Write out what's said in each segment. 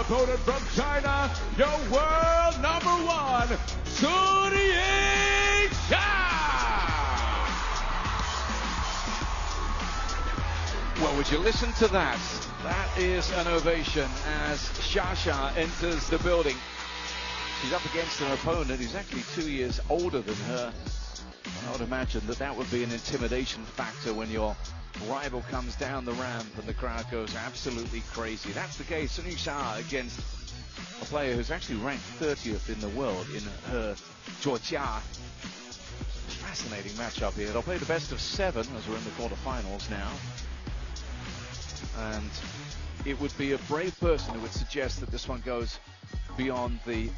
opponent from China, your world #1, SUNYINGSHA! Well, would you listen to that? That is an ovation as Sha enters the building. She's up against an opponent who's actually 2 years older than her. I would imagine that that would be an intimidation factor when your rival comes down the ramp and the crowd goes absolutely crazy. That's the case. SUNYINGSHA against a player who's actually ranked 30th in the world in her Georgia. Fascinating matchup here. They'll play the best of 7 as we're in the quarterfinals now. And it would be a brave person who would suggest that this one goes beyond the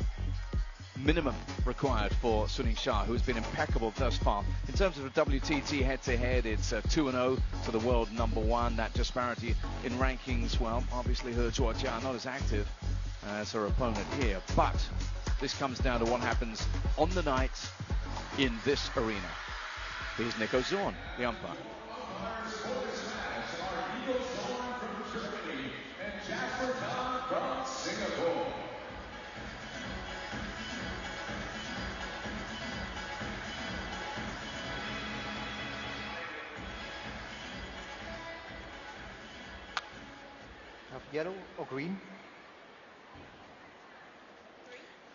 minimum required for SUNYINGSHA, who has been impeccable thus far. In terms of a WTT head-to-head, it's 2-0 to the world #1. That disparity in rankings, well, obviously her Georgia not as active as her opponent here. But this comes down to what happens on the night in this arena. Here's Nico Zorn, the umpire. Singapore. Have yellow or green?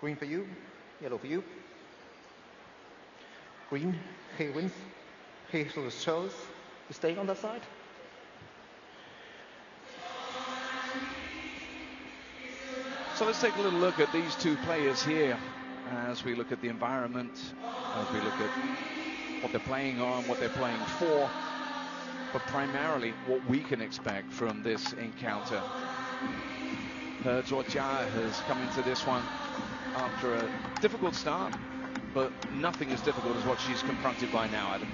Green for you, yellow for you. Green, he wins. He shows. You staying on that side? So let's take a little look at these two players here as we look at the environment, as we look at what they're playing on, what they're playing for, but primarily what we can expect from this encounter. Her Georgia has come into this one after a difficult start, but nothing as difficult as what she's confronted by now, Adam.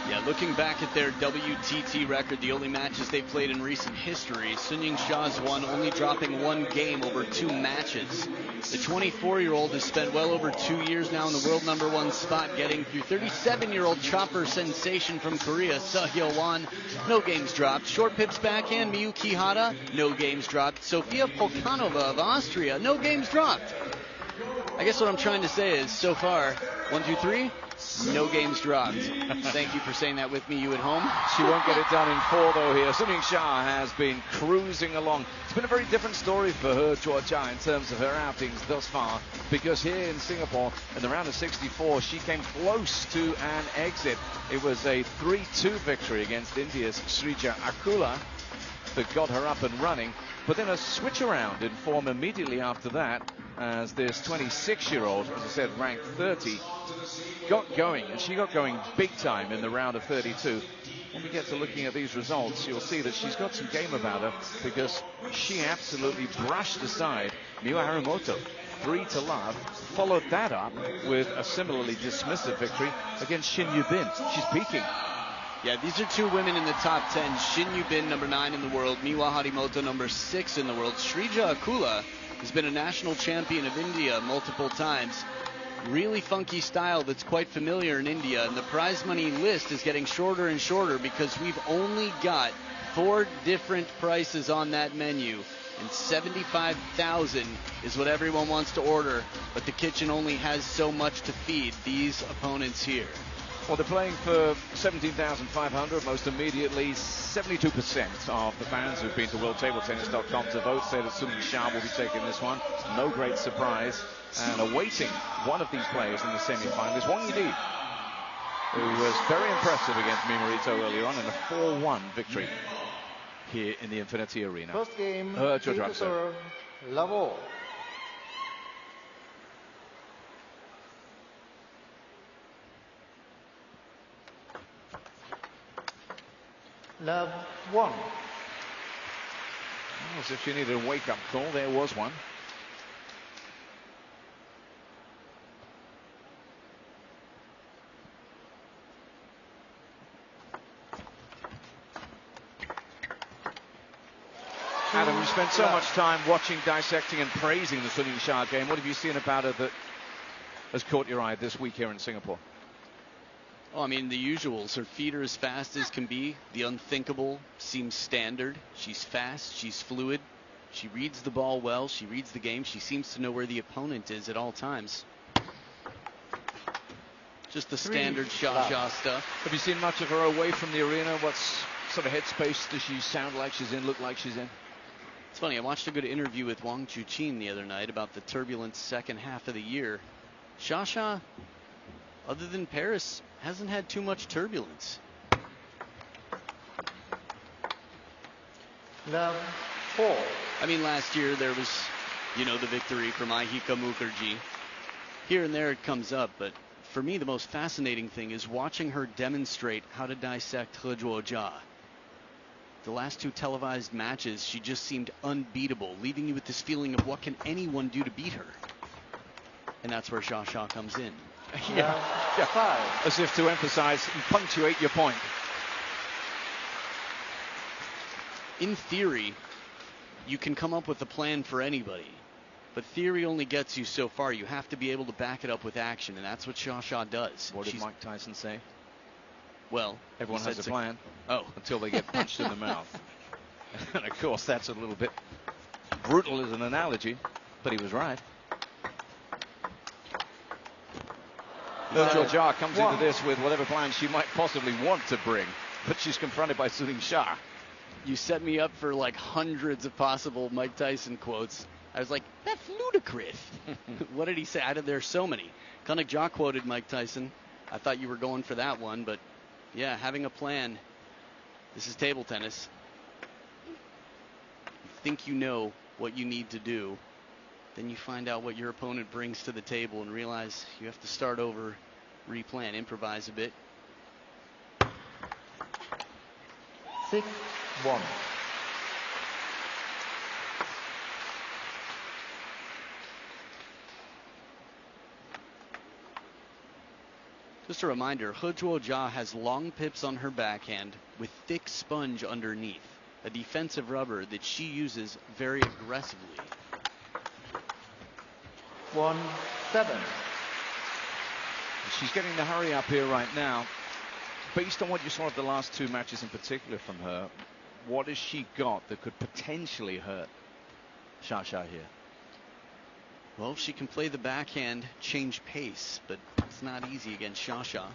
Yeah, looking back at their WTT record, the only matches they've played in recent history, SUNYINGSHA's won, only dropping 1 game over 2 matches. The 24-year-old has spent well over 2 years now in the world #1 spot, getting through 37-year-old chopper sensation from Korea, SEHJUOJA, no games dropped. Short pips backhand, Miyu Kihara, no games dropped. Sofia Polkanova of Austria, no games dropped. I guess what I'm trying to say is, so far, 1, 2, 3, no games dropped. Thank you for saying that with me, you at home. She won't get it done in 4 though here. SUNYINGSHA has been cruising along. It's been a very different story for her Georgia in terms of her outings thus far, because here in Singapore in the round of 64 she came close to an exit. It was a 3-2 victory against India's Srija Akula that got her up and running, but then a switch around in form immediately after that as this 26-year-old, as I said, ranked 30, got going, and she got going big time in the round of 32. When we get to looking at these results, you'll see that she's got some game about her, because she absolutely brushed aside Miyu Harimoto, 3-0, followed that up with a similarly dismissive victory against Shin Yubin. She's peaking. Yeah, these are 2 women in the top 10. Shin Yubin, #9 in the world. Miyu Harimoto, #6 in the world. Srija Akula has been a national champion of India multiple times. Really funky style that's quite familiar in India. And the prize money list is getting shorter and shorter because we've only got 4 different prices on that menu. And 75,000 is what everyone wants to order. But the kitchen only has so much to feed these opponents here. Well, they're playing for 17,500. Most immediately, 72% of the fans who've been to WorldTableTennis.com to vote say that SUNYINGSHA will be taking this one. No great surprise. And awaiting one of these players in the semi-final is Wang Yidi, who was very impressive against Mimorito earlier on in a 4-1 victory here in the Infinity Arena. First game, Georgia. Level. Love 1. As if she needed a wake-up call, there was one. Adam, you spent so much time watching, dissecting and praising the SUNYINGSHA game. What have you seen about her that has caught your eye this week here in Singapore? Oh, I mean, the usuals. Her feet are as fast as can be. The unthinkable seems standard. She's fast. She's fluid. She reads the ball well. She reads the game. She seems to know where the opponent is at all times. Just the standard Xia stuff. Have you seen much of her away from the arena? What sort of headspace does she sound like she's in, look like she's in? It's funny, I watched a good interview with Wang Chuqin the other night about the turbulent second half of the year. Xia, other than Paris, hasn't had too much turbulence. Love 4. I mean, last year there was, the victory from Ahika Mukherjee. Here and there it comes up, but for me the most fascinating thing is watching her demonstrate how to dissect HEZHUOJIA. The last 2 televised matches, she just seemed unbeatable, leaving you with this feeling of what can anyone do to beat her. And that's where Xia comes in. Yeah. 5. As if to emphasize and punctuate your point. In theory, you can come up with a plan for anybody. But theory only gets you so far. You have to be able to back it up with action, and that's what Xia does. What did Mike Tyson say? Well, everyone has a plan. Oh. Until they get punched in the mouth. And of course, that's a little bit brutal as an analogy, but he was right. HEZHUOJIA comes into this with whatever plan she might possibly want to bring, but she's confronted by SUNYINGSHA. You set me up for like hundreds of possible Mike Tyson quotes. I was like, that's ludicrous. What did he say? There's so many. Kanak Ja quoted Mike Tyson. I thought you were going for that one, but yeah, having a plan. This is table tennis. You think you know what you need to do. Then you find out what your opponent brings to the table and realize you have to start over, replan, improvise a bit. 6-1. Just a reminder, HEZHUOJIA has long pips on her backhand with thick sponge underneath, a defensive rubber that she uses very aggressively. 1-7. She's getting the hurry up here right now. Based on what you saw of the last 2 matches in particular from her, what has she got that could potentially hurt Xia here? Well, she can play the backhand, change pace, but it's not easy against Xia. A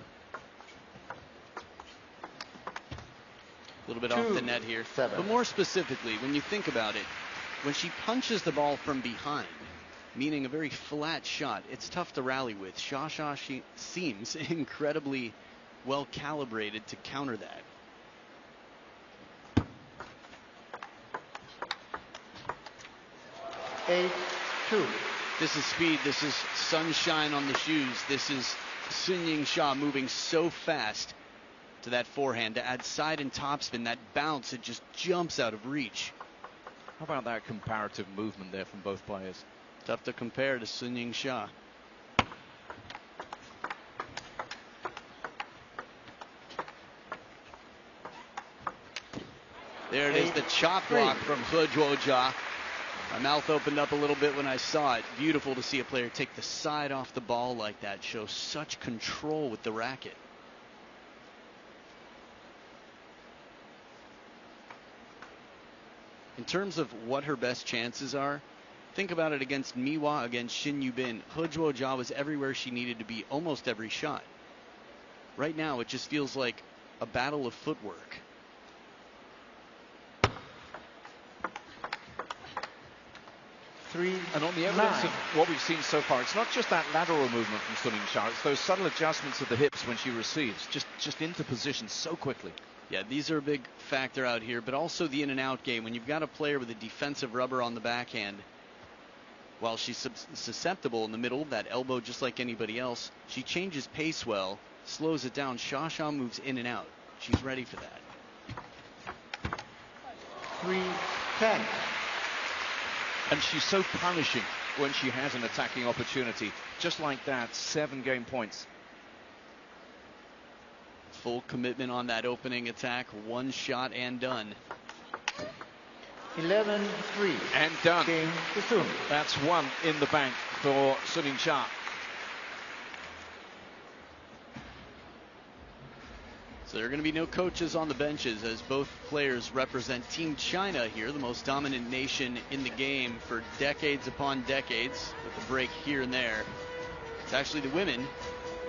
little bit off the net here. 7. But more specifically, when you think about it, when she punches the ball from behind, meaning a very flat shot, it's tough to rally with. Xia, she seems incredibly well calibrated to counter that. Eight, 2. This is speed. This is sunshine on the shoes. This is SUNYINGSHA moving so fast to that forehand to add side and topspin. That bounce, it just jumps out of reach. How about that comparative movement there from both players? Tough to compare to SUNYINGSHA. There it is, the chop block from HEZHUOJIA. My mouth opened up a little bit when I saw it. Beautiful to see a player take the side off the ball like that. Shows such control with the racket. In terms of what her best chances are, think about it against Miwa, against Shin Yubin. HEZHUOJIA was everywhere she needed to be, almost every shot. Right now, it just feels like a battle of footwork. And on the evidence of what we've seen so far, it's not just that lateral movement from SUNYINGSHA, it's those subtle adjustments of the hips when she receives, just into position so quickly. Yeah, these are a big factor out here, but also the in and out game. When you've got a player with a defensive rubber on the backhand, while she's susceptible in the middle, that elbow just like anybody else, she changes pace well, slows it down. Xia moves in and out. She's ready for that. 3-10. And she's so punishing when she has an attacking opportunity. Just like that, 7 game points. Full commitment on that opening attack. One shot and done. 11-3. And done. Game to Sun. That's 1 in the bank for SUNYINGSHA. So there are going to be no coaches on the benches as both players represent Team China here, the most dominant nation in the game for decades upon decades, with a break here and there. It's actually the women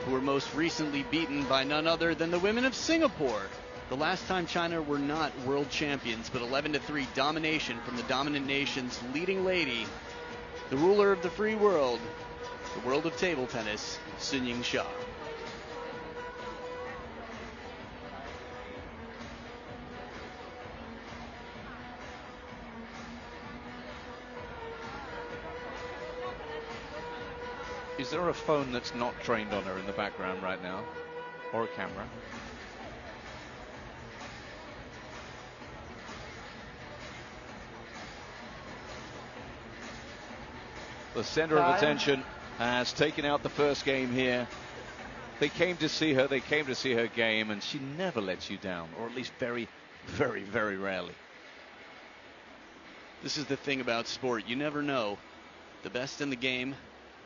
who were most recently beaten by none other than the women of Singapore. The last time China were not world champions, but 11-3 domination from the dominant nation's leading lady, the ruler of the free world, the world of table tennis, SUNYINGSHA. Is there a phone that's not trained on her in the background right now? Or a camera? The center of attention has taken out the first game here. They came to see her, they came to see her game, and she never lets you down, or at least very, very, very rarely. This is the thing about sport. You never know. The best in the game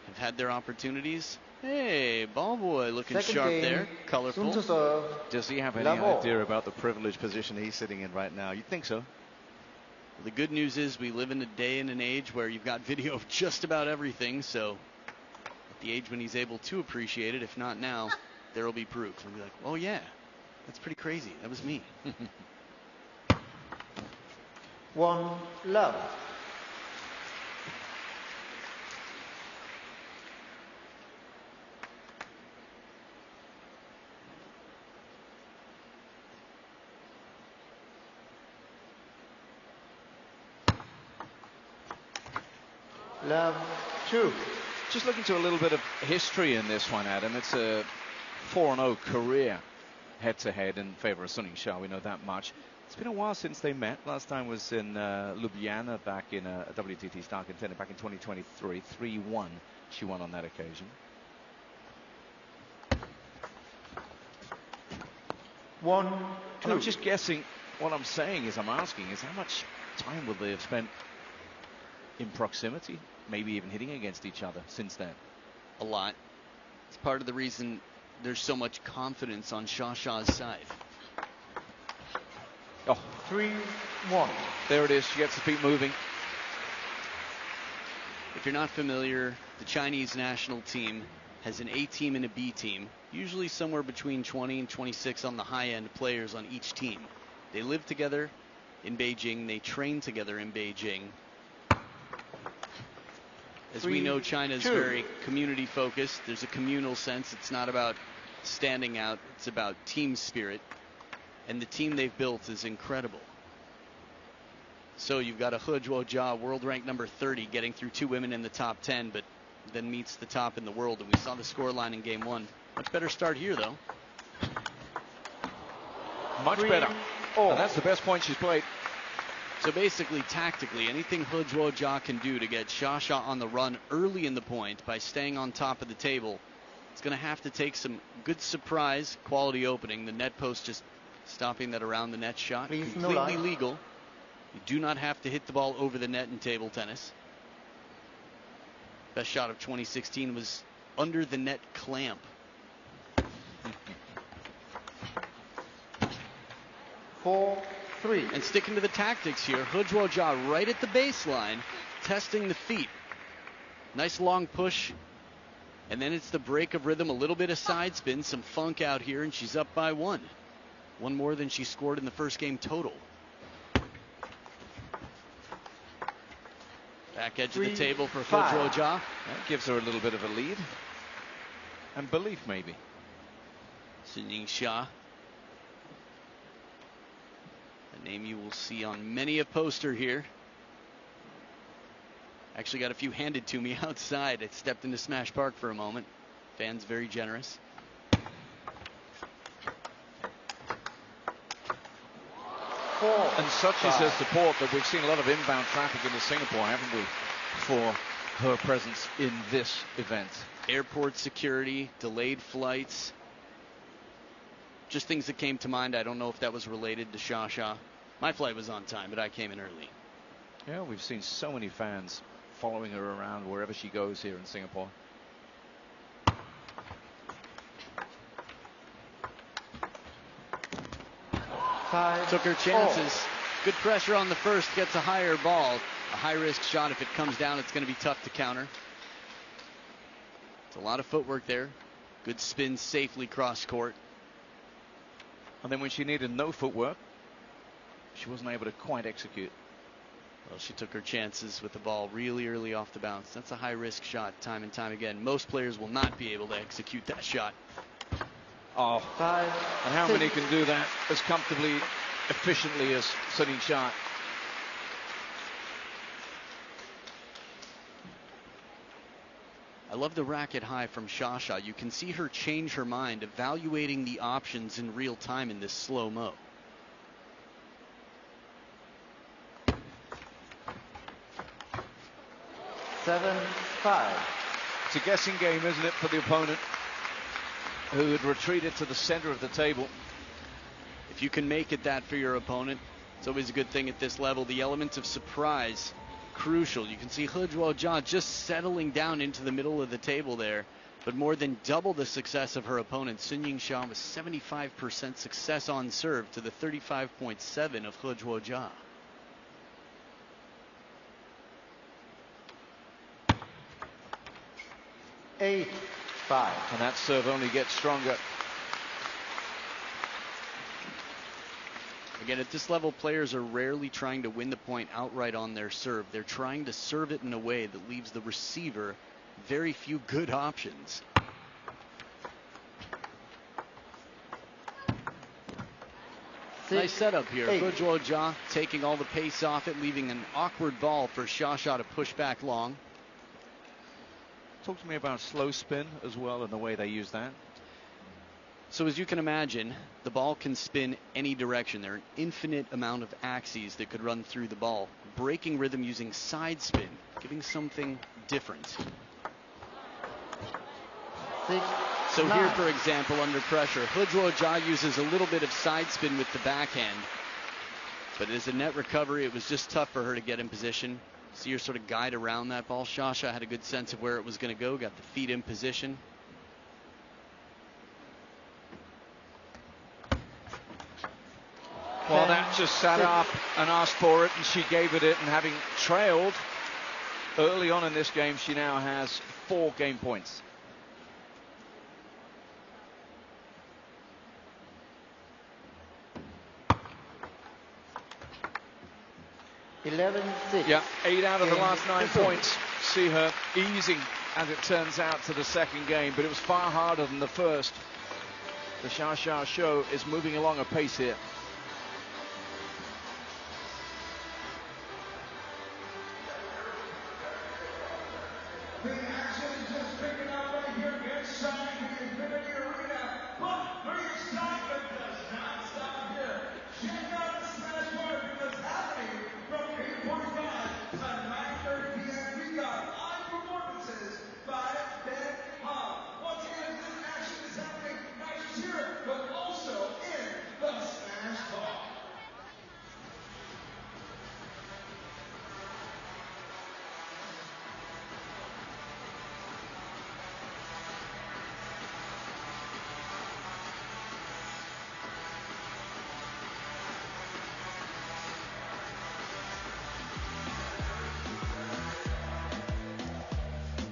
have had their opportunities. Hey, ball boy looking sharp there. Colorful. Does he have any idea about the privileged position he's sitting in right now? You'd think so. The good news is we live in a day and an age where you've got video of just about everything. So at the age when he's able to appreciate it, if not now, there will be proof. And be like, oh yeah, that's pretty crazy. That was me. 1-love. Love 2. Just looking to a little bit of history in this one, Adam. It's a 4-0 career head-to-head in favor of SUNYINGSHA. We know that much. It's been a while since they met. Last time was in Ljubljana back in a WTT Star Contender back in 2023. 3-1 she won on that occasion. 1-2. And I'm just guessing. What I'm saying is, I'm asking is how much time will they have spent in proximity, maybe even hitting against each other since then? A lot. It's part of the reason there's so much confidence on Sha-Sha's side. Oh, 3-1. there it is. She gets the feet moving. If you're not familiar, the Chinese national team has an A team and a B team, usually somewhere between 20 and 26 on the high end players on each team. They live together in Beijing. They train together in Beijing. As we know, China's very community focused. There's a communal sense. It's not about standing out. It's about team spirit. And the team they've built is incredible. So you've got a HEZHUOJIA, world ranked number 30, getting through 2 women in the top 10, but then meets the top in the world. And we saw the scoreline in game 1. Much better start here, though. Much better. And that's the best point she's played. So basically, tactically, anything HEZHUOJIA can do to get Sha-Sha on the run early in the point by staying on top of the table, it's going to have to take some good surprise, quality opening. The net post just stopping that around the net shot. Completely legal. You do not have to hit the ball over the net in table tennis. Best shot of 2016 was under the net clamp. 4-3. And sticking to the tactics here, HEZHUOJIA right at the baseline, testing the feet. Nice long push. And then it's the break of rhythm, a little bit of side spin, some funk out here, and she's up by 1. 1 more than she scored in the first game total. Back edge of the table for HEZHUOJIA. That gives her a little bit of a lead. And belief, maybe. SUNYINGSHA. A name you will see on many a poster here. Actually got a few handed to me outside. I stepped into Smash Park for a moment. Fans very generous. And such is her support that we've seen a lot of inbound traffic into Singapore, haven't we, for her presence in this event. Airport security, delayed flights. Just things that came to mind. I don't know if that was related to Sha-Sha. My flight was on time, but I came in early. Yeah, we've seen so many fans following her around wherever she goes here in Singapore. Took her chances. Good pressure on the first, gets a higher ball. A high-risk shot. If it comes down, it's going to be tough to counter. It's a lot of footwork there. Good spin safely cross court. And then when she needed no footwork, she wasn't able to quite execute. Well, she took her chances with the ball really early off the bounce. That's a high-risk shot time and time again. Most players will not be able to execute that shot. Oh, and how many can do that as comfortably, efficiently as SUNYINGSHA? I love the racket high from Sha-Sha. You can see her change her mind, evaluating the options in real time in this slow-mo. It's a guessing game, isn't it, for the opponent, who had retreated to the center of the table. If you can make it that for your opponent, it's always a good thing at this level. The element of surprise, crucial. You can see HEZHUOJIA just settling down into the middle of the table there, but more than double the success of her opponent. SUNYINGSHA with 75% success on serve to the 35.7 of HEZHUOJIA. And that serve only gets stronger. Again, at this level, players are rarely trying to win the point outright on their serve. They're trying to serve it in a way that leaves the receiver very few good options. Nice setup here. HEZHUOJIA taking all the pace off it, leaving an awkward ball for Sha-Sha to push back long. Talk to me about slow spin as well and the way they use that. So as you can imagine, the ball can spin any direction. There are an infinite amount of axes that could run through the ball. Breaking rhythm using side spin, giving something different. So here, for example, under pressure, HEZHUOJIA uses a little bit of side spin with the backhand. But as a net recovery, it was just tough for her to get in position. See her sort of guide around that ball. Sha-Sha had a good sense of where it was going to go, got the feet in position. Well, that just sat up and asked for it, and she gave it. And having trailed early on in this game, she now has 4 game points. Yeah, 8 out of the last 9 points. See her easing, as it turns out, to the second game, but it was far harder than the first. The Sha-Sha show is moving along a pace here. The action is just picking up right here inside the Infinity Arena, but the excitement does not stop here. Check out the smash party that's happening from 8:45 to 9:30 p.m. We got live performances by Ben Hub. Once again, this action is happening not just here, but also in the Smash Hall.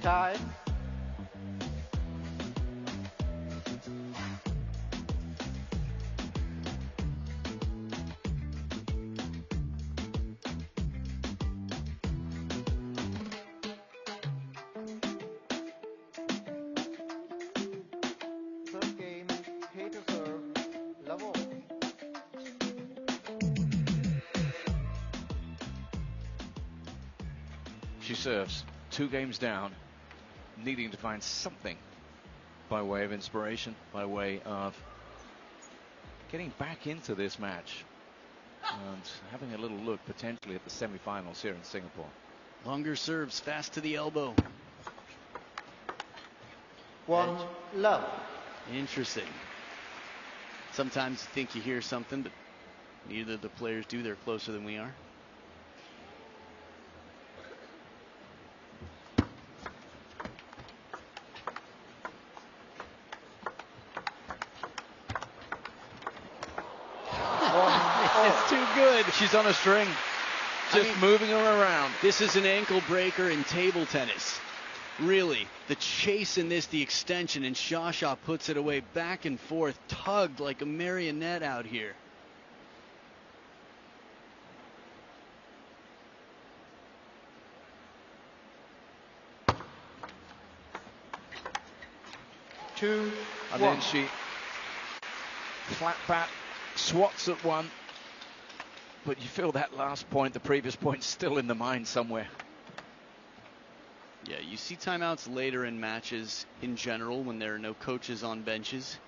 Time. Third game, pay to serve, level. She serves 2 games down, needing to find something by way of inspiration, by way of getting back into this match and having a little look potentially at the semifinals here in Singapore. Longer serves, fast to the elbow. 1 love. Interesting. Sometimes you think you hear something, but neither of the players do. They're closer than we are. good. She's on a string, just moving her around. This is an ankle breaker in table tennis. Really, the chase in this, the extension, and Sha puts it away back and forth, tugged like a marionette out here. And then she flat bat swats at one, but you feel that last point, the previous point, still in the mind somewhere. Yeah, you see timeouts later in matches in general when there are no coaches on benches.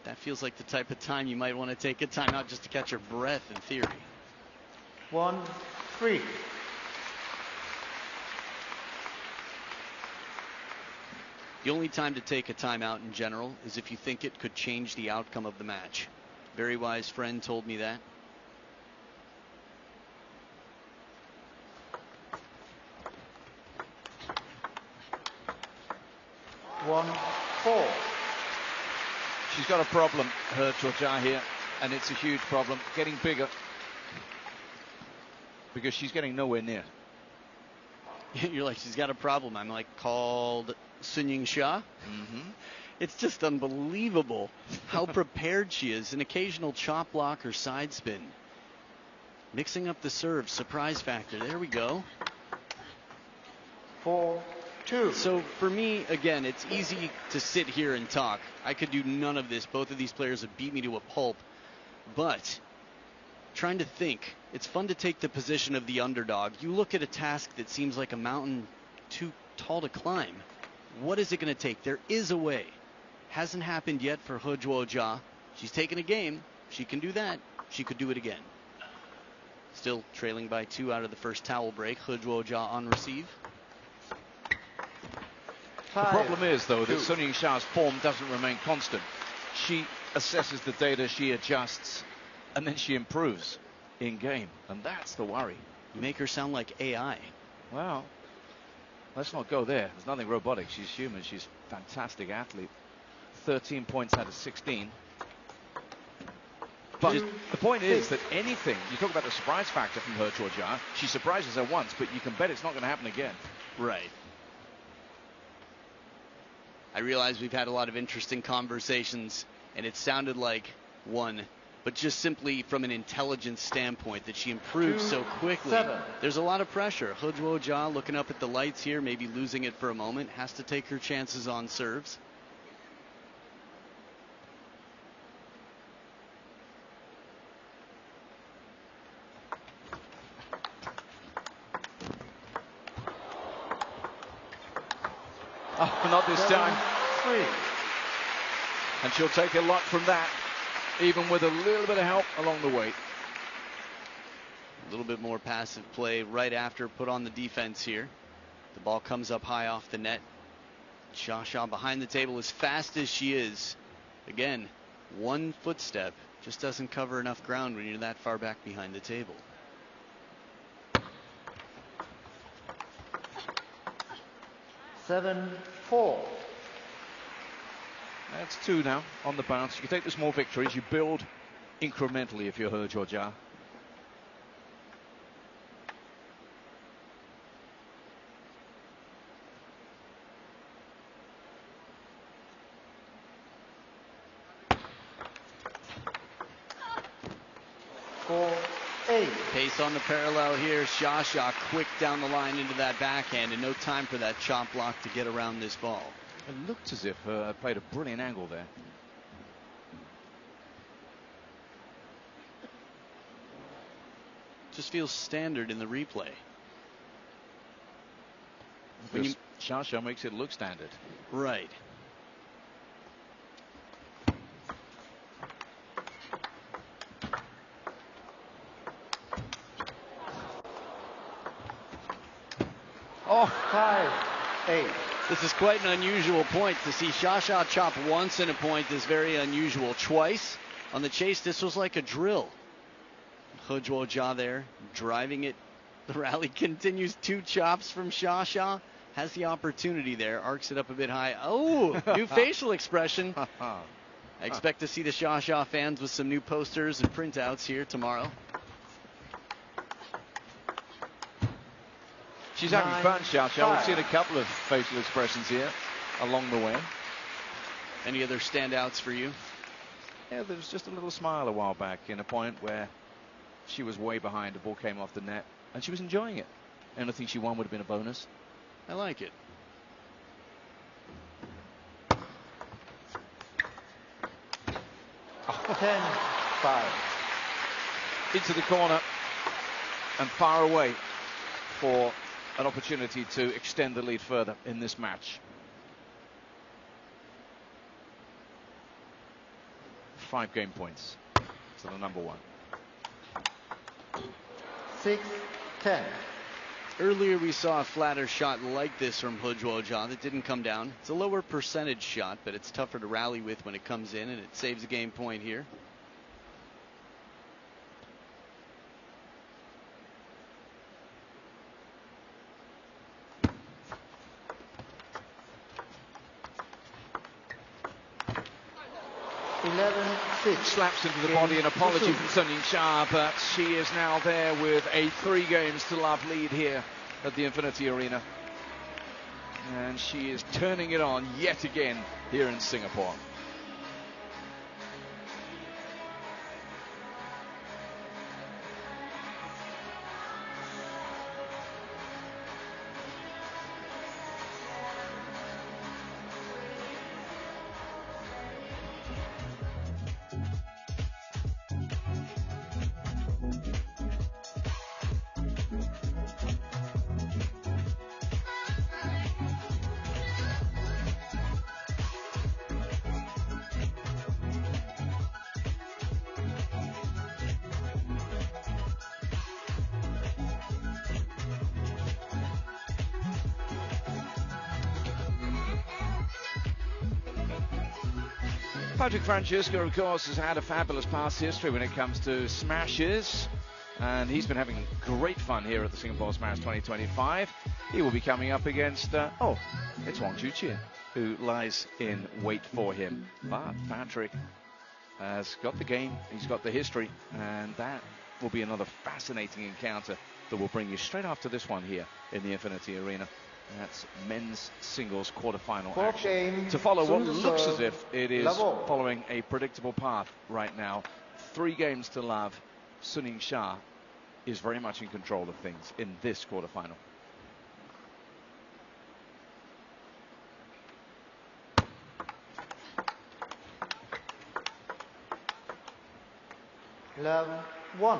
That feels like the type of time you might want to take a timeout just to catch your breath in theory. 1-3. The only time to take a timeout in general is if you think it could change the outcome of the match. Very wise friend told me that. One, 4. She's got a problem, HEZHUOJIA here, and it's a huge problem, getting bigger, because she's getting nowhere near. You're like, she's got a problem. I'm like, called SUNYINGSHA. It's just unbelievable how prepared she is. An occasional chop block or side spin. Mixing up the serve, surprise factor. There we go. 4-2. So for me, again, it's easy to sit here and talk. I could do none of this. Both of these players have beat me to a pulp. But trying to think, it's fun to take the position of the underdog. You look at a task that seems like a mountain too tall to climb. What is it going to take? There is a way. Hasn't happened yet for HEZHUOJIA. She's taken a game. She can do that. She could do it again. Still trailing by 2 out of the first towel break. HEZHUOJIA on receive. The problem is, though, that SUNYINGSHA's form doesn't remain constant. She assesses the data, she adjusts, and then she improves in game. And that's the worry. You make her sound like AI. Well, let's not go there. There's nothing robotic. She's human. She's a fantastic athlete. 13 points out of 16. But the point is that anything, you talk about the surprise factor from HEZHUOJIA, she surprises her once, but you can bet it's not going to happen again. Right. I realize we've had a lot of interesting conversations, and it sounded like one, but just simply from an intelligence standpoint that she improves so quickly. 7. There's a lot of pressure. HEZHUOJIA looking up at the lights here, maybe losing it for a moment, has to take her chances on serves. Oh, not this time. 3. And she'll take a lot from that, even with a little bit of help along the way. A little bit more passive play right after put on the defense here. The ball comes up high off the net. Sha behind the table as fast as she is. Again, one footstep just doesn't cover enough ground when you're that far back behind the table. Seven, 4. That's 2 now on the bounce. You take the small victories. You build incrementally if you're HEZHUOJIA. Pace on the parallel here. Sha quick down the line into that backhand, and no time for that chop block to get around this ball. It looked as if I played a brilliant angle there. Just feels standard in the replay. Because Sha makes it look standard. Right. Oh, 5-8. This is quite an unusual point. To see Sha chop once in a point is very unusual. Twice on the chase, this was like a drill. HEZHUOJIA there, driving it. The rally continues. 2 chops from Sha. Has the opportunity there, arcs it up a bit high. Oh, new facial expression. I expect to see the Sha fans with some new posters and printouts here tomorrow. She's having fun, Xiao. We've seen a couple of facial expressions here along the way. Any other standouts for you? Yeah, there was just a little smile a while back in a point where she was way behind, the ball came off the net, and she was enjoying it. Anything she won would have been a bonus. I like it. Oh. 10-5. Into the corner and far away for an opportunity to extend the lead further in this match. 5 game points to the number 1. 6-10. Earlier we saw a flatter shot like this from HEZHUOJA that didn't come down. It's a lower percentage shot, but it's tougher to rally with when it comes in, and it saves a game point here. Slaps into the body. An apology from SUNYINGSHA, but she is now there with a 3 games to love lead here at the Infinity Arena. And she is turning it on yet again here in Singapore. Patrick Francesco, of course, has had a fabulous past history when it comes to smashes, and he's been having great fun here at the Singapore Smash 2025. He will be coming up against, it's Wang Juqin, who lies in wait for him. But Patrick has got the game, he's got the history, and that will be another fascinating encounter that will bring you straight after this one here in the Infinity Arena. That's men's singles quarterfinal action. To follow what looks as if it is following a predictable path right now. 3 games to love. SUNYINGSHA is very much in control of things in this quarterfinal. Love 1.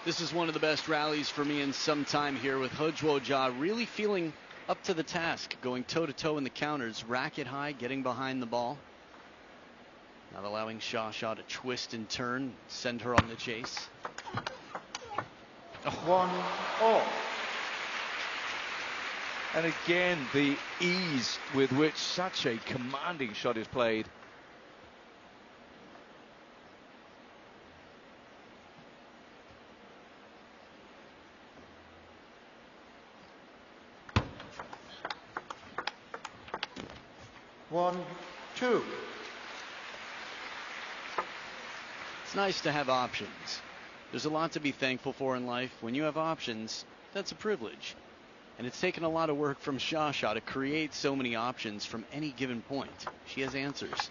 This is one of the best rallies for me in some time here, with HEZHUOJA really feeling up to the task, going toe-to-toe in the counters, racket high, getting behind the ball. Not allowing Sha to twist and turn, send her on the chase. 1-all. And again, the ease with which such a commanding shot is played. One, two. It's nice to have options. There's a lot to be thankful for in life. When you have options, that's a privilege. And it's taken a lot of work from Sha to create so many options from any given point. She has answers.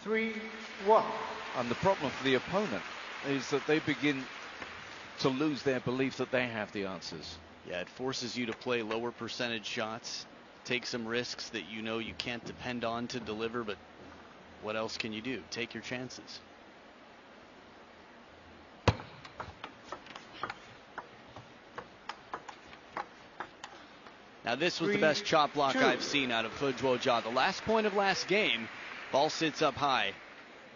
3-1. And the problem for the opponent is that they begin to lose their belief that they have the answers. Yeah, it forces you to play lower percentage shots, take some risks that you know you can't depend on to deliver, but what else can you do? Take your chances. Now this was the best chop block I've seen out of HEZHUOJA. The last point of last game, ball sits up high.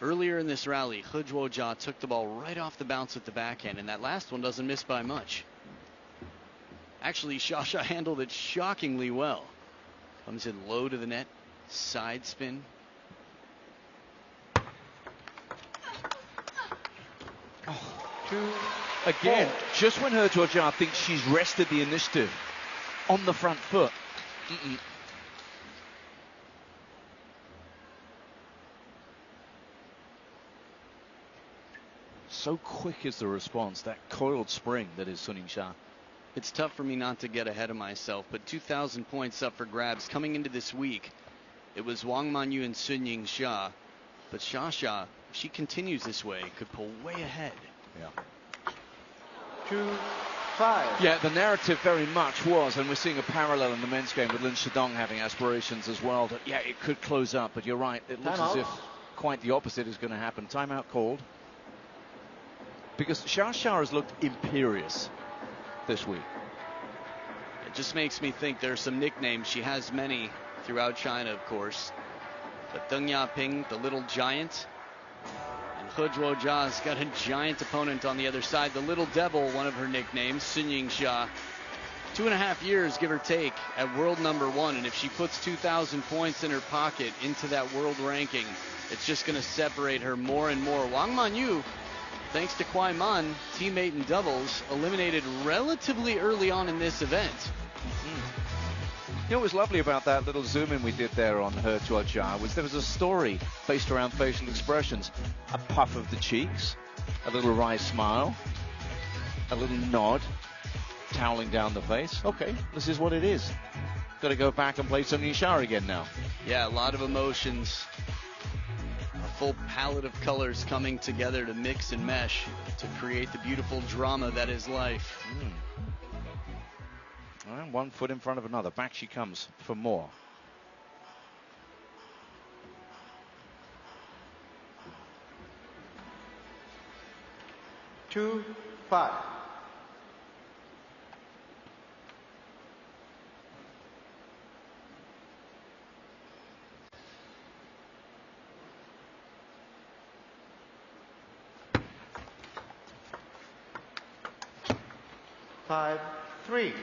Earlier in this rally, HEZHUOJA took the ball right off the bounce with the backhand, and that last one doesn't miss by much. Actually, Sha handled it shockingly well. Comes in low to the net, side spin. Again, just when HEZHUOJA thinks she's rested the initiative on the front foot. So quick is the response, that coiled spring that is Sunying-Sha. It's tough for me not to get ahead of myself, but 2,000 points up for grabs coming into this week. It was Wang Manyu and Sunying-Sha, but Sha, if she continues this way, could pull way ahead. Yeah. 2-5. Yeah, the narrative very much was, and we're seeing a parallel in the men's game with Lin Shidong having aspirations as well, that, yeah, it could close up, but you're right, it looks as if quite the opposite is going to happen. Timeout called. Because Sha has looked imperious this week. It just makes me think there's some nicknames. She has many throughout China, of course. But Deng Yaping, the little giant, and He Zhuojia's got a giant opponent on the other side. The little devil, one of her nicknames, Sunying-Sha. 2.5 years, give or take, at world #1. And if she puts 2,000 points in her pocket into that world ranking, it's just going to separate her more and more. Wang Manyu, thanks to Kwai Man, teammate in doubles, eliminated relatively early on in this event. You know what was lovely about that little zoom in we did there on He Zhuojia was there was a story based around facial expressions. A puff of the cheeks, a little wry smile, a little nod, toweling down the face. Okay, this is what it is. Got to go back and play Sunying-Sha again now. Yeah, a lot of emotions. A full palette of colors coming together to mix and mesh to create the beautiful drama that is life. And one foot in front of another. Back she comes for more. Two, 5. Five, 3.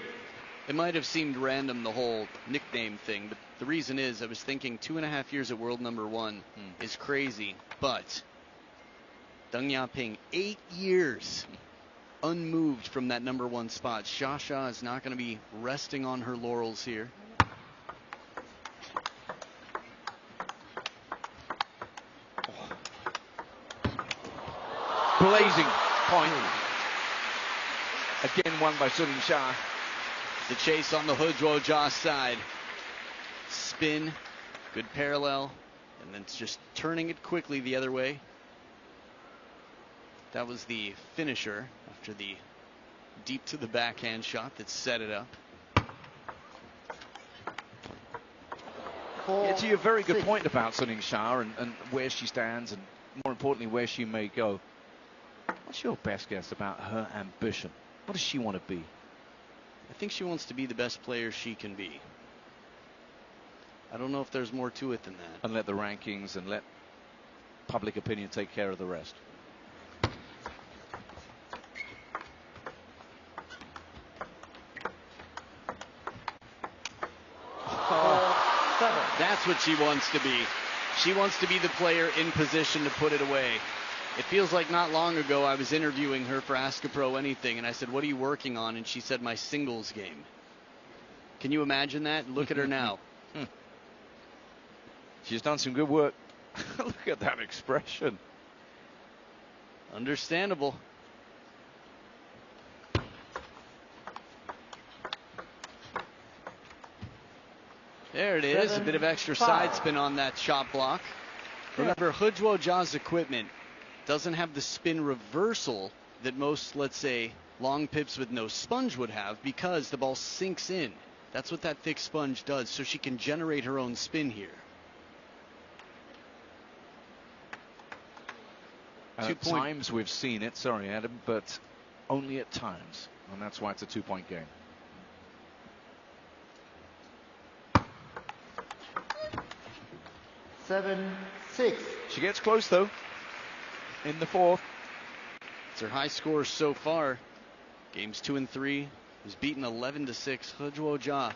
It might have seemed random, the whole nickname thing, but the reason is I was thinking 2.5 years at world #1 is crazy, but Deng Yaping, 8 years unmoved from that #1 spot. Sha is not going to be resting on her laurels here. Blazing point. Again won by Sunying-Sha. The chase on the He Zhuojia side. Spin, good parallel, and then it's just turning it quickly the other way. That was the finisher after the deep to the backhand shot that set it up. It's a very good point about Sunying-Sha and where she stands, and more importantly where she may go. What's your best guess about her ambition? What does she want to be? I think she wants to be the best player she can be. I don't know if there's more to it than that. And let the rankings and let public opinion take care of the rest. That's what she wants to be. She wants to be the player in position to put it away. It feels like not long ago I was interviewing her for Ask a Pro Anything, and I said, what are you working on? And she said, my singles game. Can you imagine that? Look at her now. She's done some good work. Look at that expression. Understandable. There it is. A bit of extra side spin on that shot block. Remember, He Zhuojia's equipment doesn't have the spin reversal that most, let's say, long pips with no sponge would have, because the ball sinks in. That's what that thick sponge does, so she can generate her own spin here. At times we've seen it, sorry Adam, but only at times, and that's why it's a 2-point game. Seven, 6. She gets close though in the fourth. It's her high score so far. Games 2 and 3. Was beaten 11-6. He Zhuojia.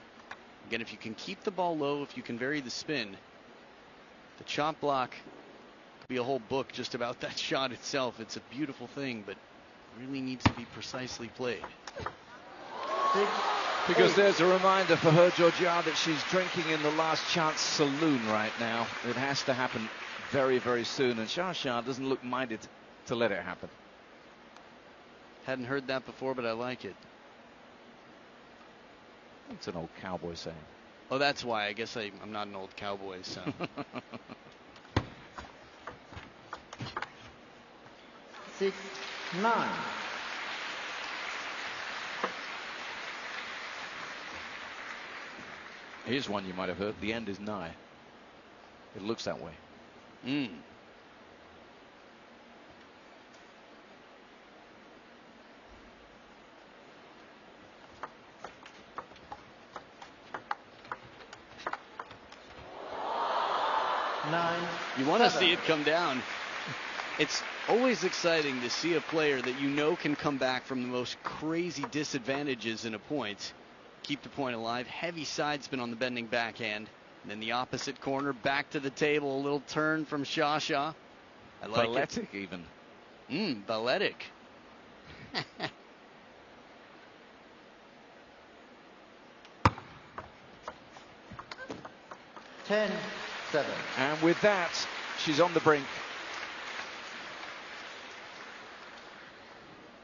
Again, if you can keep the ball low, if you can vary the spin, the chop block could be a whole book just about that shot itself. It's a beautiful thing, but really needs to be precisely played. 6, Because there's a reminder for He Zhuojia that she's drinking in the last chance saloon right now. It has to happen very, very soon, and Sha doesn't look minded to let it happen. Hadn't heard that before, but I like it. It's an old cowboy saying. Oh, that's why. I guess I'm not an old cowboy, so. Six, 9. Here's one you might have heard. The end is nigh. It looks that way. Mm. You want to see it come down. It's always exciting to see a player that you know can come back from the most crazy disadvantages in a point. Keep the point alive. Heavy side spin on the bending backhand. And then the opposite corner, back to the table. A little turn from Sha-Sha. I like balletic it. even. Balletic. 10-7. And with that, she's on the brink.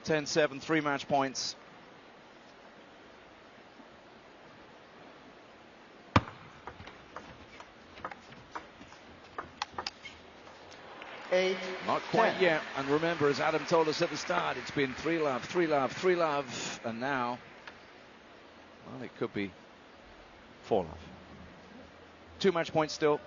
10-7, 3 match points. Not quite 10. yet. And remember, as Adam told us at the start, it's been 3-love, 3-love, 3-love. And now, well, it could be 4-love. 2 match points still.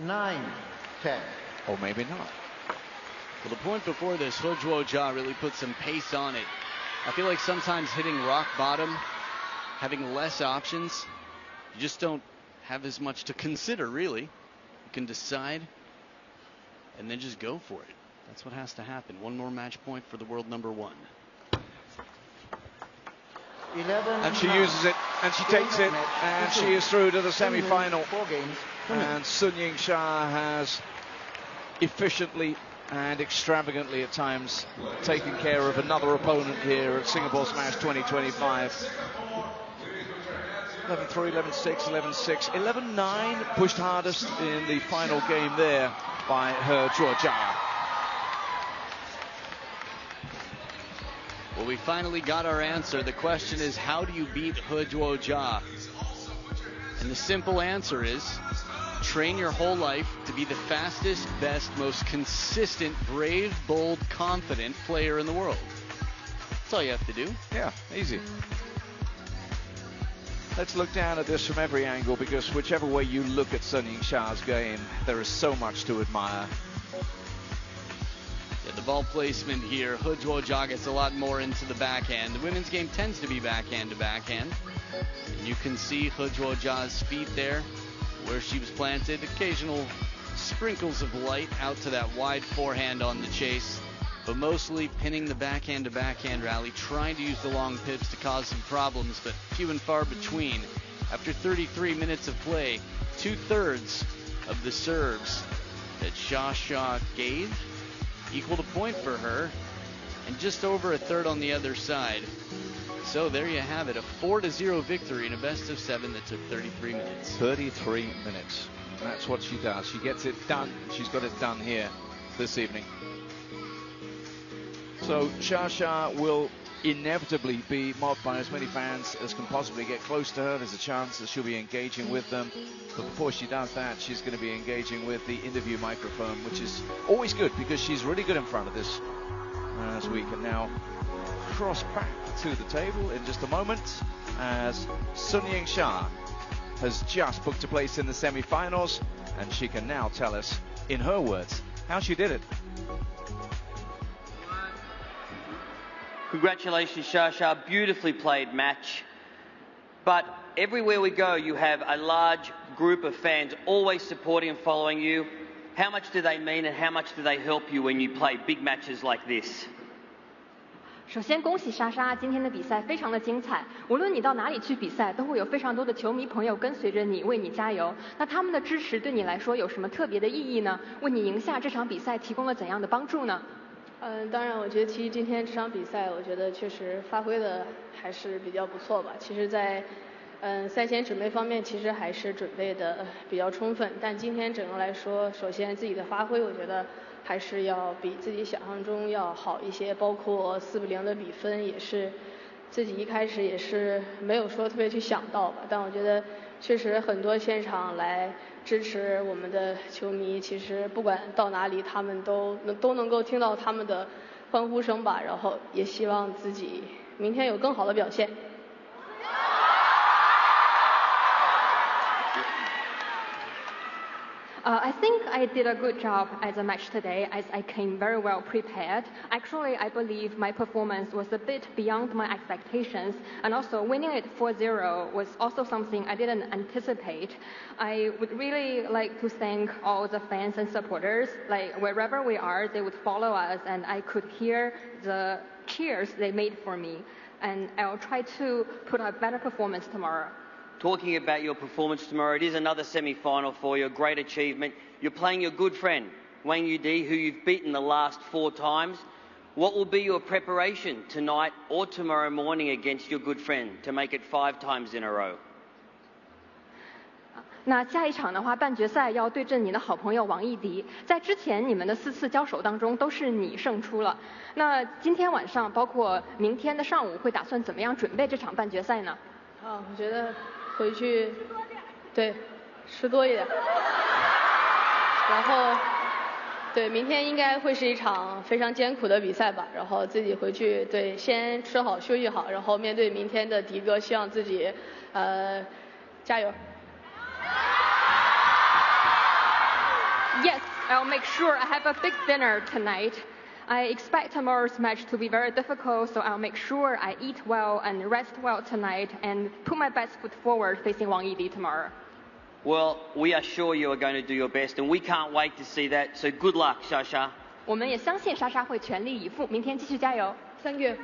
Nine, 10. Or maybe not. Well, the point before this, HEZHUOJA really put some pace on it. I feel like sometimes hitting rock bottom, having less options, you just don't have as much to consider, really. You can decide and then just go for it. That's what has to happen. One more match point for the world number 1. 11, And she uses it, and she takes it, and she is through to the semi-final. 4 games. And SUNYINGSHA has efficiently and extravagantly at times taken care of another opponent here at Singapore Smash 2025. 11-3, 11-6, 11-6, 11-9, pushed hardest in the final game there by HEZHUOJA. Well, we finally got our answer. The question is, how do you beat HEZHUOJA? And the simple answer is, train your whole life to be the fastest, best, most consistent, brave, bold, confident player in the world. That's all you have to do. Yeah, easy. Let's look down at this from every angle, because whichever way you look at SUNYINGSHA's game, there is so much to admire. Yeah, the ball placement here, HEZHUOJA gets a lot more into the backhand. The women's game tends to be backhand to backhand. And you can see HEZHUOJA's feet there, where she was planted. Occasional sprinkles of light out to that wide forehand on the chase, but mostly pinning the backhand to backhand rally, trying to use the long pips to cause some problems, but few and far between. After 33 minutes of play, 2/3 of the serves that Sha-Sha gave equaled a point for her, and just over a third on the other side. So there you have it, a 4-0 victory in a best of 7 that took 33 minutes. 33 minutes. That's what she does. She gets it done. She's got it done here this evening. So Sha-Sha will inevitably be mobbed by as many fans as can possibly get close to her. There's a chance that she'll be engaging with them. But before she does that, she's going to be engaging with the interview microphone, which is always good because she's really good in front of this. As we can now cross back to the table in just a moment, as SUNYINGSHA has just booked a place in the semi-finals, and she can now tell us, in her words, how she did it. Congratulations, Sha-Sha. Beautifully played match. But everywhere we go, you have a large group of fans always supporting and following you. How much do they mean and how much do they help you when you play big matches like this? 首先，恭喜莎莎今天的比赛非常的精彩。无论你到哪里去比赛，都会有非常多的球迷朋友跟随着你，为你加油。那他们的支持对你来说有什么特别的意义呢？为你赢下这场比赛提供了怎样的帮助呢？当然，我觉得其实今天这场比赛，我觉得确实发挥的还是比较不错吧。其实在，赛前准备方面，其实还是准备的比较充分。但今天整个来说，首先自己的发挥，我觉得还是要比自己想象中要好一些。包括4-0的比分，也是自己一开始也是没有说特别去想到吧。但我觉得确实很多现场来支持我们的球迷，其实不管到哪里，他们都能够听到他们的欢呼声吧。然后也希望自己明天有更好的表现。I think I did a good job at the match today as I came very well prepared. Actually, I believe my performance was a bit beyond my expectations, and also winning it 4-0 was also something I didn't anticipate. I would really like to thank all the fans and supporters. Like wherever we are, they would follow us, and I could hear the cheers they made for me. And I'll try to put a better performance tomorrow. Talking about your performance tomorrow, it is another semi-final for you, a great achievement. You're playing your good friend, Wang Yudi, who you've beaten the last 4 times. What will be your preparation tonight or tomorrow morning against your good friend to make it 5 times in a row? 那下一场的话，半决赛要对阵你的好朋友王艺迪。在之前你们的4次交手当中，都是你胜出了。那今天晚上，包括明天的上午，会打算怎么样准备这场半决赛呢？我觉得回去，对，吃多一点。然后，对，明天应该会是一场非常艰苦的比赛吧。然后自己回去，对，先吃好休息好，然后面对明天的迪哥，希望自己，加油。Yes, I'll make sure I have a big dinner tonight. I expect tomorrow's match to be very difficult, so I'll make sure I eat well and rest well tonight and put my best foot forward facing Wang Yidi tomorrow. Well, we are sure you are going to do your best, and we can't wait to see that. So good luck, Shasha. 我们也相信莎莎会全力以赴，明天继续加油。Thank you.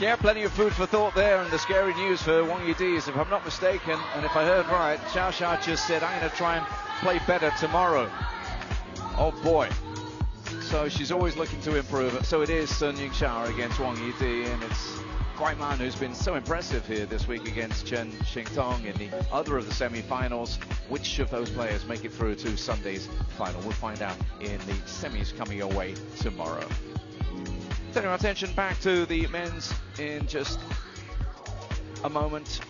Yeah, plenty of food for thought there, and the scary news for Wang Yidi is, if I'm not mistaken, and if I heard right, Xiao just said, I'm going to try and play better tomorrow. Oh boy. So she's always looking to improve. So it is SUNYINGSHA against Wang Yidi, and it's Guaiman who's been so impressive here this week against Chen Xingtong in the other of the semi-finals. Which of those players make it through to Sunday's final? We'll find out in the semis coming away tomorrow. Turning our attention back to the men's in just a moment,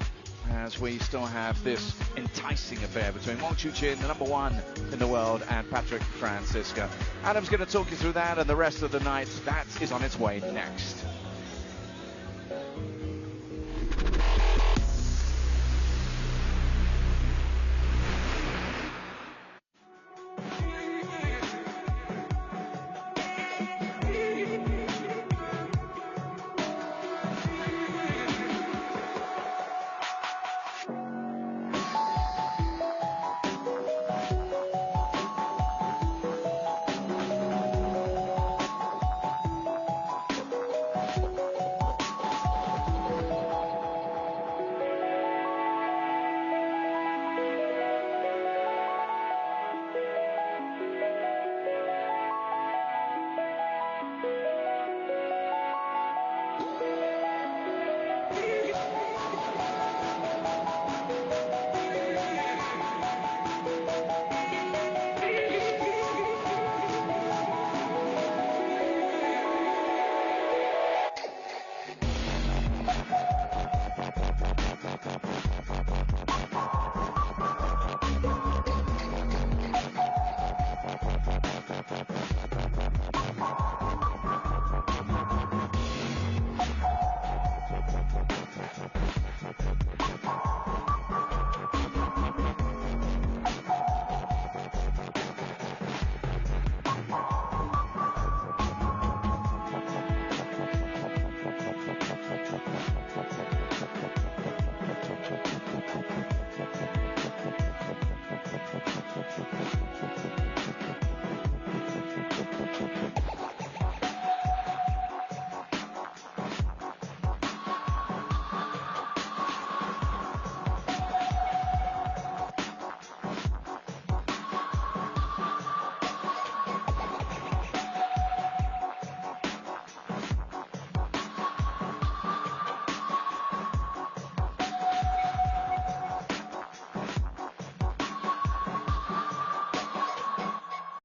as we still have this enticing affair between Wang Chuqin, the number 1 in the world, and Patrick Francisca. Adam's going to talk you through that and the rest of the night. That is on its way next.